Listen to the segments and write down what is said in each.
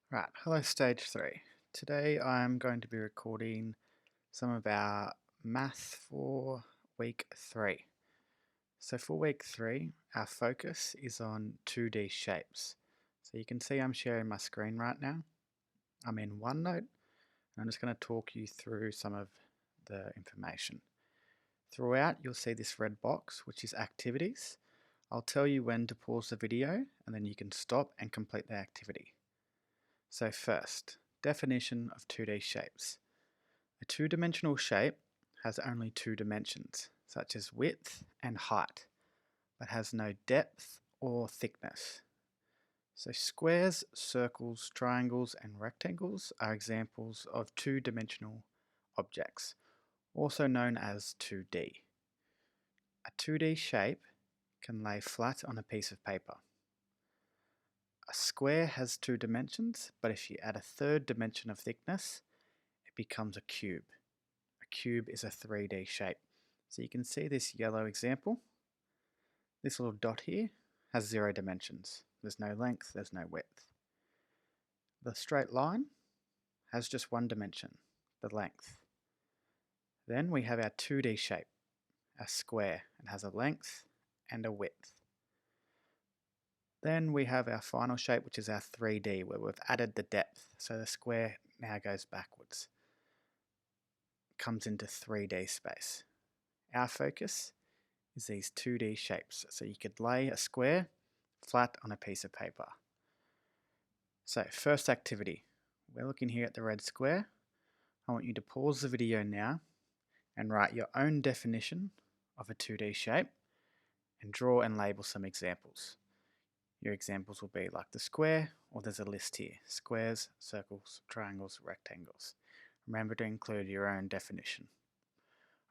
Right, hello stage 3. Today I'm going to be recording some of our math for week 3. So for week 3, our focus is on 2D shapes. So you can see I'm sharing my screen right now. I'm in OneNote and I'm just going to talk you through some of the information. Throughout you'll see this red box which is activities. I'll tell you when to pause the video and then you can stop and complete the activity. So first, definition of 2D shapes. A two-dimensional shape has only two dimensions, such as width and height, but has no depth or thickness. So squares, circles, triangles, and rectangles are examples of two-dimensional objects, also known as 2D. A 2D shape can lay flat on a piece of paper. A square has two dimensions, but if you add a third dimension of thickness, it becomes a cube. A cube is a 3D shape. So you can see this yellow example. This little dot here has 0 dimensions. There's no length, there's no width. The straight line has just one dimension, the length. Then we have our 2D shape, a square. It has a length and a width. Then we have our final shape, which is our 3D, where we've added the depth. So the square now goes backwards. It comes into 3D space. Our focus is these 2D shapes. So you could lay a square flat on a piece of paper. So first activity, we're looking here at the red square. I want you to pause the video now and write your own definition of a 2D shape and draw and label some examples. Your examples will be like the square, or there's a list here: squares, circles, triangles, rectangles. Remember to include your own definition.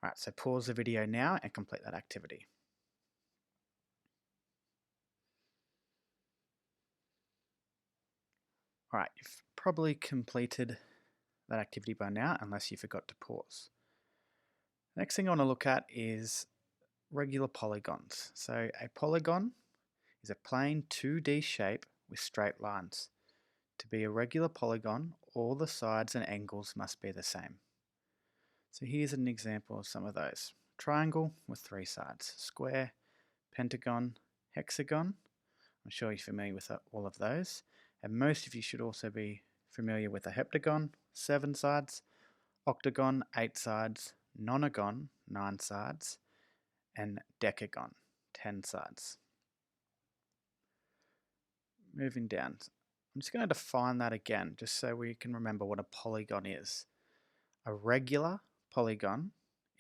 Alright, so pause the video now and complete that activity. Alright, you've probably completed that activity by now, unless you forgot to pause. Next thing I want to look at is regular polygons. So a polygon is a plain 2D shape with straight lines. To be a regular polygon, all the sides and angles must be the same. So here's an example of some of those. Triangle with 3 sides, square, pentagon, hexagon. I'm sure you're familiar with all of those. And most of you should also be familiar with a heptagon, 7 sides, octagon, 8 sides, nonagon, 9 sides, and decagon, 10 sides. Moving down, I'm just going to define that again, just so we can remember what a polygon is. A regular polygon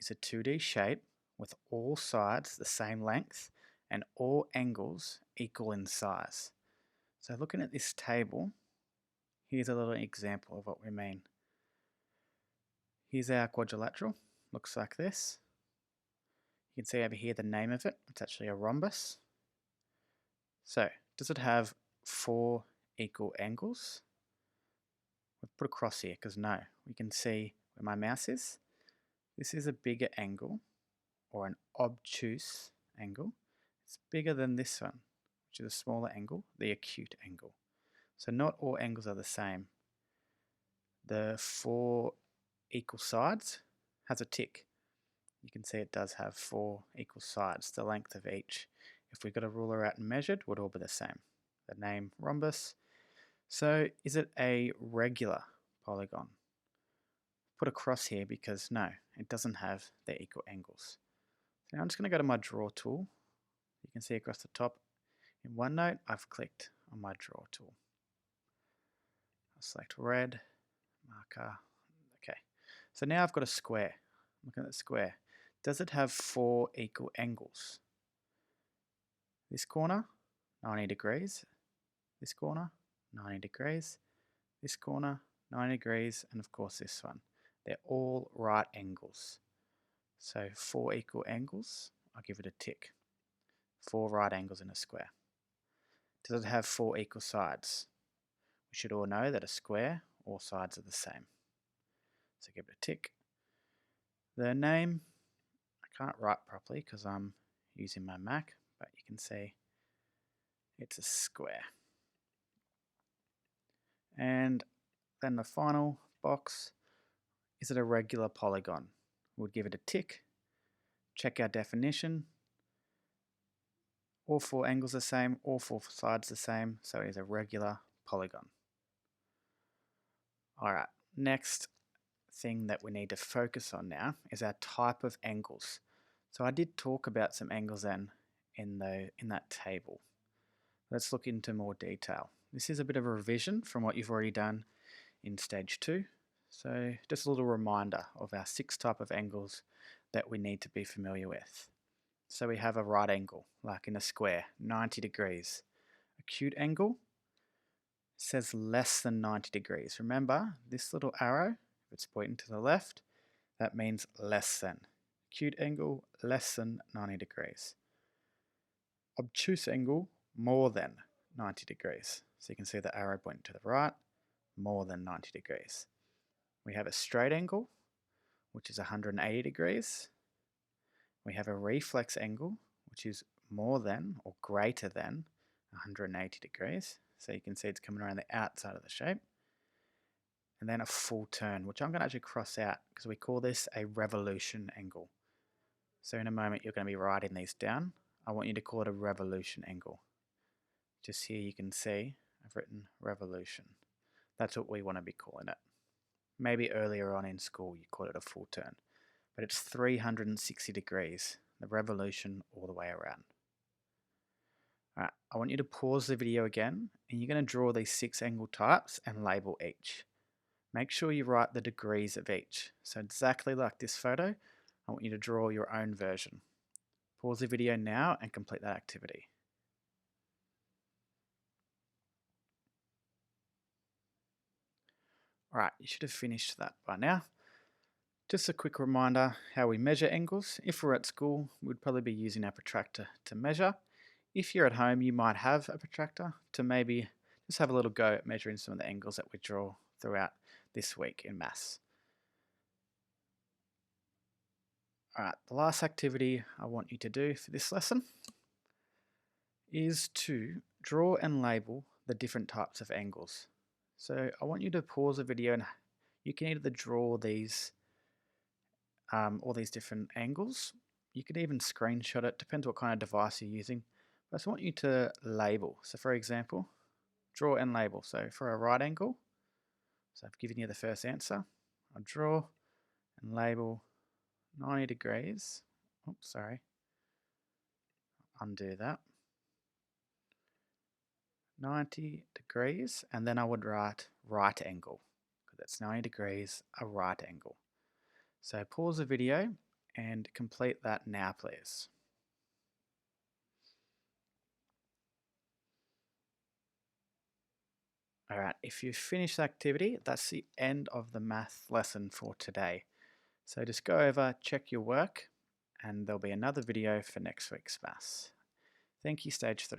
is a 2D shape with all sides the same length and all angles equal in size. So looking at this table, here's a little example of what we mean. Here's our quadrilateral, looks like this. You can see over here the name of it, it's actually a rhombus. So, does it have 4 equal angles? We've put a cross here because no, we can see where my mouse is. This is a bigger angle, or an obtuse angle. It's bigger than this one, which is a smaller angle, the acute angle. So not all angles are the same. The 4 equal sides has a tick. You can see it does have 4 equal sides, the length of each. If we got a ruler out and measured, would all be the same. The name rhombus. So is it a regular polygon? Put a cross here because no, it doesn't have the equal angles. So now I'm just going to go to my draw tool. You can see across the top in OneNote, I've clicked on my draw tool. I'll select red, marker. Okay, so now I've got a square. I'm looking at the square. Does it have 4 equal angles? This corner, 90 degrees. This corner, 90 degrees. This corner, 90 degrees. And of course this one. They're all right angles. So 4 equal angles, I'll give it a tick. 4 right angles in a square. Does it have 4 equal sides? We should all know that a square, all sides are the same. So give it a tick. The name, I can't write properly because I'm using my Mac, but you can see it's a square. And then the final box, is it a regular polygon? We'll give it a tick, check our definition. All four angles are the same, all four sides the same, so it is a regular polygon. Alright, next thing that we need to focus on now is our type of angles. So I did talk about some angles then in that table. Let's look into more detail. This is a bit of a revision from what you've already done in stage 2. So just a little reminder of our 6 type of angles that we need to be familiar with. So we have a right angle, like in a square, 90 degrees. Acute angle says less than 90 degrees. Remember, this little arrow, if it's pointing to the left, that means less than. Acute angle, less than 90 degrees. Obtuse angle, more than 90 degrees. So you can see the arrow pointing to the right, more than 90 degrees. We have a straight angle, which is 180 degrees. We have a reflex angle, which is more than or greater than 180 degrees. So you can see it's coming around the outside of the shape. And then a full turn, which I'm going to actually cross out because we call this a revolution angle. So in a moment you're going to be writing these down. I want you to call it a revolution angle. Just here you can see I've written revolution. That's what we want to be calling it. Maybe earlier on in school you called it a full turn, but it's 360 degrees, the revolution all the way around. Alright, I want you to pause the video again and you're going to draw these 6 angle types and label each. Make sure you write the degrees of each. So exactly like this photo, I want you to draw your own version. Pause the video now and complete that activity. Alright, you should have finished that by now. Just a quick reminder how we measure angles. If we're at school, we'd probably be using our protractor to measure. If you're at home, you might have a protractor to maybe just have a little go at measuring some of the angles that we draw throughout this week in maths. Alright, the last activity I want you to do for this lesson is to draw and label the different types of angles. So I want you to pause the video and you can either draw these all these different angles. You could even screenshot it, depends what kind of device you're using. But I just want you to label. So for example, draw and label. So for a right angle, so I've given you the first answer. I'll draw and label 90 degrees. Oops, sorry. Undo that. 90 degrees, and then I would write right angle, because that's 90 degrees, a right angle. So pause the video and complete that now, please. Alright, if you finish the activity, that's the end of the math lesson for today. So just go over, check your work, and there'll be another video for next week's maths. Thank you, Stage 3.